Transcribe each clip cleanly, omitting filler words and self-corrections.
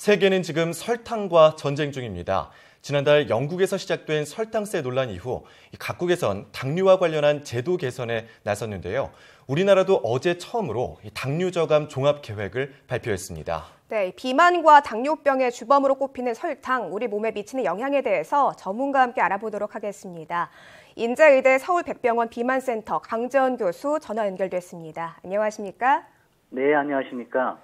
세계는 지금 설탕과 전쟁 중입니다. 지난달 영국에서 시작된 설탕세 논란 이후 각국에선 당류와 관련한 제도 개선에 나섰는데요. 우리나라도 어제 처음으로 당류 저감 종합 계획을 발표했습니다. 네, 비만과 당뇨병의 주범으로 꼽히는 설탕, 우리 몸에 미치는 영향에 대해서 전문가와 함께 알아보도록 하겠습니다. 인제의대 서울백병원 비만센터 강재원 교수 전화 연결됐습니다. 안녕하십니까? 네, 안녕하십니까?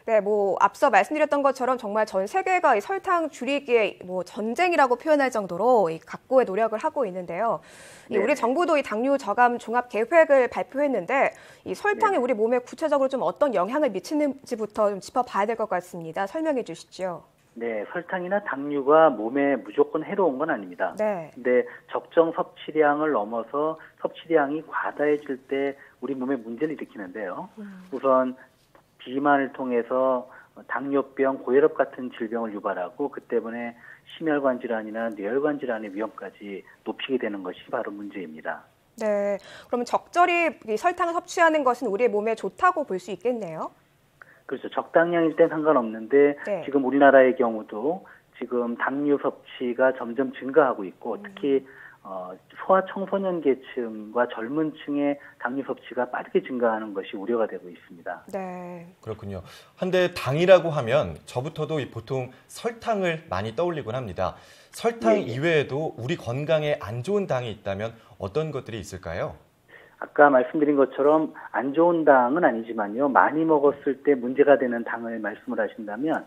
네, 앞서 말씀드렸던 것처럼 정말 전 세계가 이 설탕 줄이기에 전쟁이라고 표현할 정도로 각고의 노력을 하고 있는데요. 우리 정부도 이 당류 저감 종합 계획을 발표했는데 이 설탕이 우리 몸에 구체적으로 좀 어떤 영향을 미치는지부터 좀 짚어봐야 될 것 같습니다. 설명해 주시죠. 네, 설탕이나 당류가 몸에 무조건 해로운 건 아닙니다. 네. 근데 적정 섭취량을 넘어서 섭취량이 과다해질 때 우리 몸에 문제를 일으키는데요. 우선 비만을 통해서 당뇨병, 고혈압 같은 질병을 유발하고 그 때문에 심혈관 질환이나 뇌혈관 질환의 위험까지 높이게 되는 것이 바로 문제입니다. 네, 그러면 적절히 이 설탕을 섭취하는 것은 우리의 몸에 좋다고 볼 수 있겠네요. 그렇죠. 적당량일 땐 상관없는데 지금 우리나라의 경우도 지금 당류 섭취가 점점 증가하고 있고 특히 소아청소년 계층과 젊은 층의 당류 섭취가 빠르게 증가하는 것이 우려가 되고 있습니다. 네. 그렇군요. 한데 당이라고 하면 저부터도 보통 설탕을 많이 떠올리곤 합니다. 설탕 이외에도 우리 건강에 안 좋은 당이 있다면 어떤 것들이 있을까요? 아까 말씀드린 것처럼 안 좋은 당은 아니지만요. 많이 먹었을 때 문제가 되는 당을 말씀을 하신다면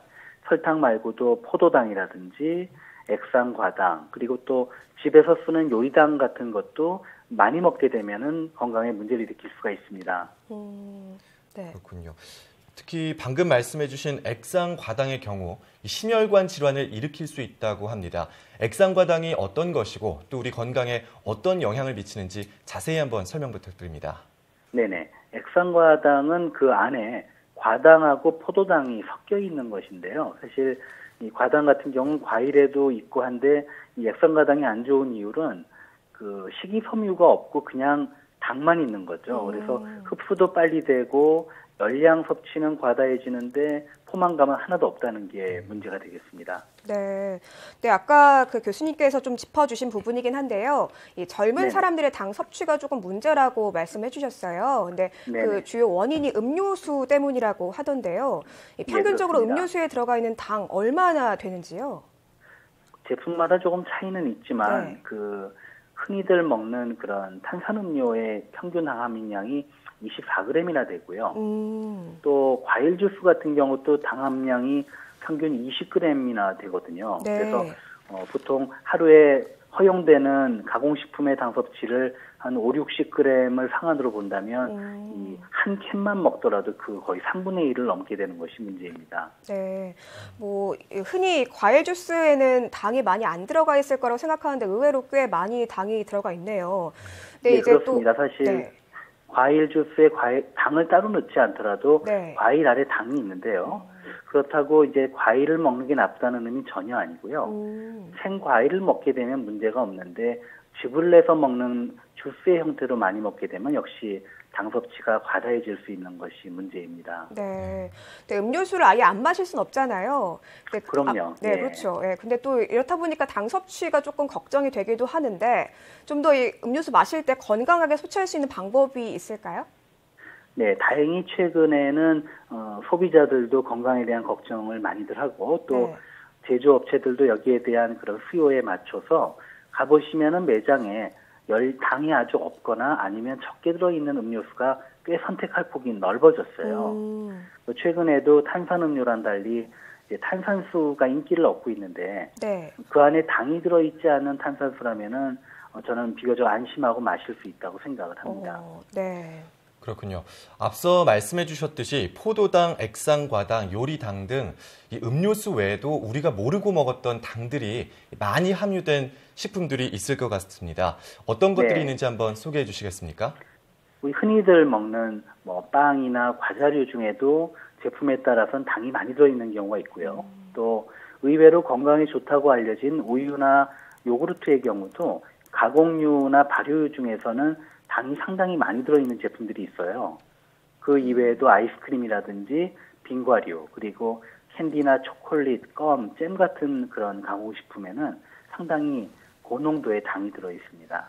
설탕 말고도 포도당이라든지 액상과당 그리고 또 집에서 쓰는 요리당 같은 것도 많이 먹게 되면은 건강에 문제를 일으킬 수가 있습니다. 네. 그렇군요. 특히 방금 말씀해주신 액상과당의 경우 심혈관 질환을 일으킬 수 있다고 합니다. 액상과당이 어떤 것이고 또 우리 건강에 어떤 영향을 미치는지 자세히 한번 설명 부탁드립니다. 네네. 액상과당은 그 안에 과당하고 포도당이 섞여 있는 것인데요. 사실 이 과당 같은 경우는 과일에도 있고 한데 이 액상과당이 안 좋은 이유는 그 식이섬유가 없고 그냥 당만 있는 거죠. 그래서 흡수도 빨리 되고 열량 섭취는 과다해지는데 포만감은 하나도 없다는 게 문제가 되겠습니다. 네, 아까 그 교수님께서 좀 짚어주신 부분이긴 한데요. 이 젊은 사람들의 당 섭취가 조금 문제라고 말씀해 주셨어요. 근데 그 주요 원인이 음료수 때문이라고 하던데요. 평균적으로 음료수에 들어가 있는 당 얼마나 되는지요? 제품마다 조금 차이는 있지만 그 흔히들 먹는 그런 탄산음료의 평균 당함량이 24g이나 되고요. 또 과일 주스 같은 경우도 당함량이 평균 20g이나 되거든요. 그래서 보통 하루에 허용되는 가공식품의 당 섭취를 한 5, 60g을 상한으로 본다면 이 한 캔만 먹더라도 그 거의 3분의 1을 넘게 되는 것이 문제입니다. 네, 흔히 과일 주스에는 당이 많이 안 들어가 있을 거라고 생각하는데 의외로 꽤 많이 당이 들어가 있네요. 네, 그렇습니다. 사실 과일 주스에 당을 따로 넣지 않더라도 과일 아래 당이 있는데요. 그렇다고 이제 과일을 먹는 게 나쁘다는 의미는 전혀 아니고요. 생과일을 먹게 되면 문제가 없는데 즙을 내서 먹는 주스의 형태로 많이 먹게 되면 역시 당 섭취가 과다해질 수 있는 것이 문제입니다. 네, 음료수를 아예 안 마실 수는 없잖아요. 그럼요. 네, 그렇죠. 근데 또 이렇다 보니까 당 섭취가 조금 걱정이 되기도 하는데 좀 더 이 음료수 마실 때 건강하게 섭취할 수 있는 방법이 있을까요? 네, 다행히 최근에는 소비자들도 건강에 대한 걱정을 많이들 하고 또 제조업체들도 여기에 대한 그런 수요에 맞춰서 가보시면은 매장에 당이 아주 없거나 아니면 적게 들어있는 음료수가 꽤 선택할 폭이 넓어졌어요. 최근에도 탄산음료랑 달리 이제 탄산수가 인기를 얻고 있는데 그 안에 당이 들어있지 않은 탄산수라면은 저는 비교적 안심하고 마실 수 있다고 생각을 합니다. 그렇군요. 앞서 말씀해 주셨듯이 포도당, 액상과당, 요리당 등 이 음료수 외에도 우리가 모르고 먹었던 당들이 많이 함유된 식품들이 있을 것 같습니다. 어떤 것들이 있는지 한번 소개해 주시겠습니까? 우리 흔히들 먹는 빵이나 과자류 중에도 제품에 따라서는 당이 많이 들어있는 경우가 있고요. 또 의외로 건강에 좋다고 알려진 우유나 요구르트의 경우도 가공류나 발효류 중에서는 당이 상당히 많이 들어있는 제품들이 있어요. 그 이외에도 아이스크림이라든지 빙과류 그리고 캔디나 초콜릿, 껌, 잼 같은 그런 가공식품에는 상당히 고농도의 당이 들어 있습니다.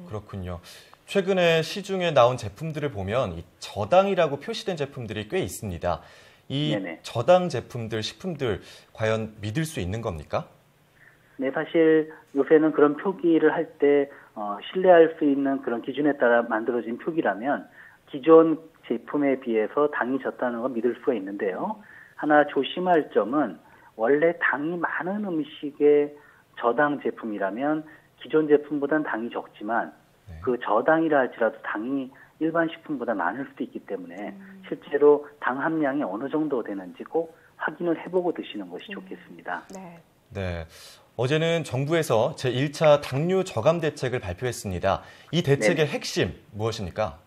그렇군요. 최근에 시중에 나온 제품들을 보면 이 저당이라고 표시된 제품들이 꽤 있습니다. 이 네네. 저당 제품들, 식품들 과연 믿을 수 있는 겁니까? 네, 사실 요새는 그런 표기를 할 때 신뢰할 수 있는 그런 기준에 따라 만들어진 표기라면 기존 제품에 비해서 당이 적다는 건 믿을 수가 있는데요. 하나 조심할 점은 원래 당이 많은 음식의 저당 제품이라면 기존 제품보다는 당이 적지만 그 저당이라 할지라도 당이 일반 식품보다 많을 수도 있기 때문에 실제로 당 함량이 어느 정도 되는지 꼭 확인을 해보고 드시는 것이 좋겠습니다. 네. 네. 어제는 정부에서 제1차 당류 저감 대책을 발표했습니다. 이 대책의 핵심 무엇입니까?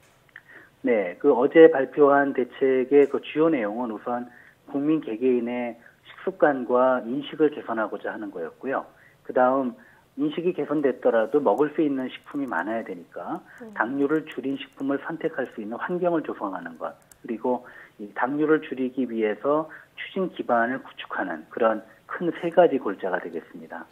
네, 그 어제 발표한 대책의 그 주요 내용은 우선 국민 개개인의 식습관과 인식을 개선하고자 하는 거였고요. 그 다음 인식이 개선됐더라도 먹을 수 있는 식품이 많아야 되니까 당류를 줄인 식품을 선택할 수 있는 환경을 조성하는 것, 그리고 이 당류를 줄이기 위해서 추진 기반을 구축하는 그런 큰 세 가지 골자가 되겠습니다.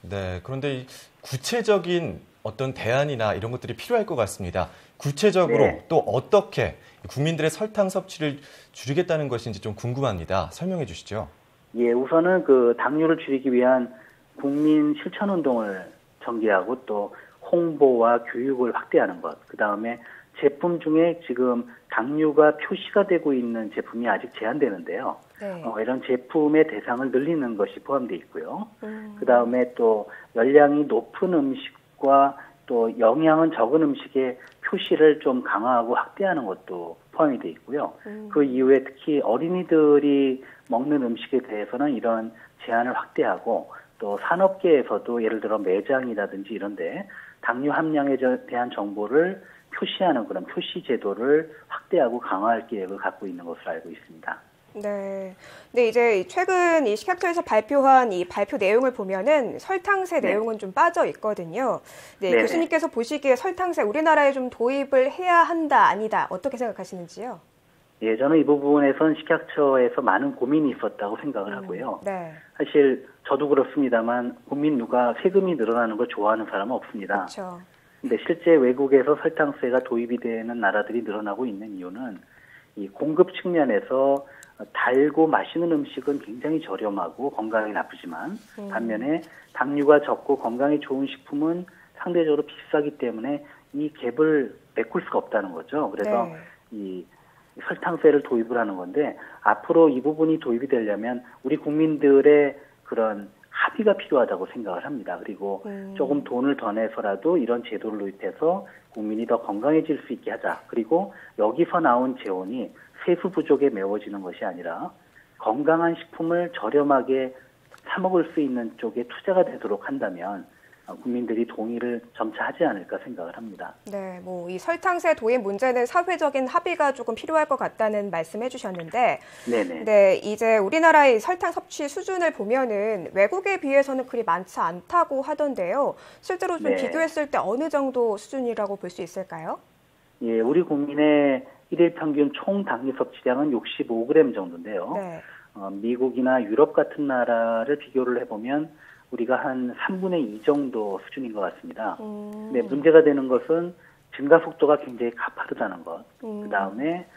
네, 그런데 이 구체적인 어떤 대안이나 이런 것들이 필요할 것 같습니다. 구체적으로 또 어떻게 국민들의 설탕 섭취를 줄이겠다는 것인지 좀 궁금합니다. 설명해 주시죠. 예, 우선은 그 당류를 줄이기 위한 국민 실천 운동을 전개하고 또 홍보와 교육을 확대하는 것. 그 다음에 제품 중에 지금 당류가 표시가 되고 있는 제품이 아직 제한되는데요. 네. 이런 제품의 대상을 늘리는 것이 포함되어 있고요. 그 다음에 또 열량이 높은 음식과 또 영양은 적은 음식의 표시를 좀 강화하고 확대하는 것도 포함이 되어 있고요. 그 이후에 특히 어린이들이 먹는 음식에 대해서는 이런 제한을 확대하고 또 산업계에서도 예를 들어 매장이라든지 이런데 당류 함량에 대한 정보를 표시하는 그런 표시 제도를 확대하고 강화할 계획을 갖고 있는 것으로 알고 있습니다. 네. 근데 이제 최근 이 식약처에서 발표한 이 발표 내용을 보면은 설탕세 내용은 좀 빠져 있거든요. 네, 네네. 교수님께서 보시기에 설탕세 우리나라에 좀 도입을 해야 한다, 아니다, 어떻게 생각하시는지요? 예, 저는 이 부분에선 식약처에서 많은 고민이 있었다고 생각을 하고요. 네. 사실 저도 그렇습니다만 국민 누가 세금이 늘어나는 걸 좋아하는 사람은 없습니다. 그렇죠. 근데 실제 외국에서 설탕세가 도입이 되는 나라들이 늘어나고 있는 이유는 이 공급 측면에서 달고 맛있는 음식은 굉장히 저렴하고 건강에 나쁘지만 반면에 당류가 적고 건강에 좋은 식품은 상대적으로 비싸기 때문에 이 갭을 메꿀 수가 없다는 거죠. 그래서 이 설탕세를 도입을 하는 건데 앞으로 이 부분이 도입이 되려면 우리 국민들의 그런 합의가 필요하다고 생각을 합니다. 그리고 조금 돈을 더 내서라도 이런 제도를 도입해서 국민이 더 건강해질 수 있게 하자. 그리고 여기서 나온 재원이 세수 부족에 메워지는 것이 아니라 건강한 식품을 저렴하게 사 먹을 수 있는 쪽에 투자가 되도록 한다면 국민들이 동의를 점차 하지 않을까 생각을 합니다. 네, 뭐 이 설탕세 도입 문제는 사회적인 합의가 조금 필요할 것 같다는 말씀해 주셨는데, 네네. 네, 이제 우리나라의 설탕 섭취 수준을 보면은 외국에 비해서는 그리 많지 않다고 하던데요. 실제로 좀 네. 비교했을 때 어느 정도 수준이라고 볼 수 있을까요? 예, 우리 국민의 일일 평균 총 당류 섭취량은 65g 정도인데요. 네. 미국이나 유럽 같은 나라를 비교를 해보면 우리가 한 3분의 2 정도 수준인 것 같습니다. 근데 문제가 되는 것은 증가 속도가 굉장히 가파르다는 것. 그 다음에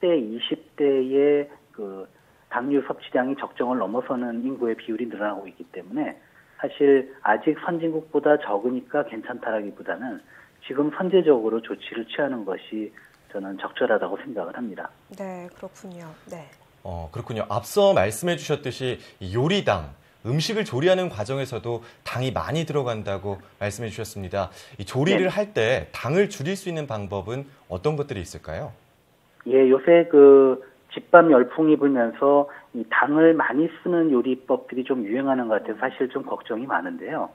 10대, 20대의 그 당류 섭취량이 적정을 넘어서는 인구의 비율이 늘어나고 있기 때문에 사실 아직 선진국보다 적으니까 괜찮다라기보다는 지금 선제적으로 조치를 취하는 것이 저는 적절하다고 생각을 합니다. 네, 그렇군요. 네. 그렇군요. 앞서 말씀해 주셨듯이 이 요리당, 음식을 조리하는 과정에서도 당이 많이 들어간다고 말씀해 주셨습니다. 이 조리를 할 때 당을 줄일 수 있는 방법은 어떤 것들이 있을까요? 예, 요새 그 집밥 열풍이 불면서 이 당을 많이 쓰는 요리법들이 좀 유행하는 것 같아서 사실 좀 걱정이 많은데요.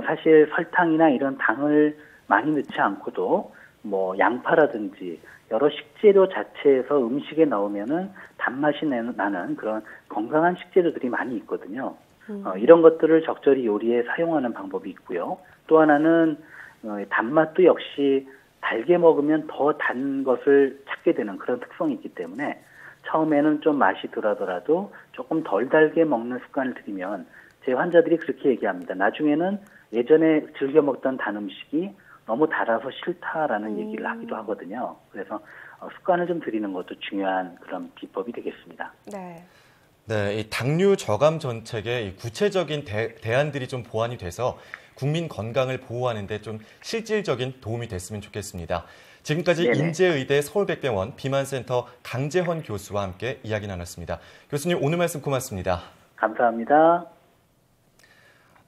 사실 설탕이나 이런 당을 많이 넣지 않고도 뭐 양파라든지 여러 식재료 자체에서 음식에 넣으면은 단맛이 나는 그런 건강한 식재료들이 많이 있거든요. 이런 것들을 적절히 요리에 사용하는 방법이 있고요. 또 하나는 단맛도 역시 달게 먹으면 더 단 것을 찾게 되는 그런 특성이 있기 때문에 처음에는 좀 맛이 덜하더라도 조금 덜 달게 먹는 습관을 들이면 제 환자들이 그렇게 얘기합니다. 나중에는 예전에 즐겨 먹던 단 음식이 너무 달아서 싫다라는 얘기를 하기도 하거든요. 그래서 습관을 좀 들이는 것도 중요한 그런 비법이 되겠습니다. 네. 네, 이 당류 저감 정책의 이 구체적인 대안들이 좀 보완이 돼서 국민 건강을 보호하는 데 좀 실질적인 도움이 됐으면 좋겠습니다. 지금까지 네네. 인제의대 서울백병원 비만센터 강재헌 교수와 함께 이야기 나눴습니다. 교수님, 오늘 말씀 고맙습니다. 감사합니다.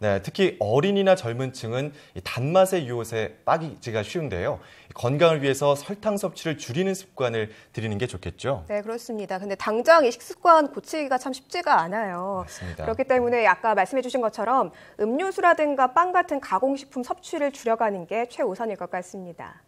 네, 특히 어린이나 젊은 층은 이 단맛의 유혹에 빠지기가 쉬운데요. 건강을 위해서 설탕 섭취를 줄이는 습관을 들이는 게 좋겠죠. 네, 그렇습니다. 근데 당장 이 식습관 고치기가 참 쉽지가 않아요. 맞습니다. 그렇기 때문에 아까 말씀해 주신 것처럼 음료수라든가 빵 같은 가공식품 섭취를 줄여가는 게 최우선일 것 같습니다.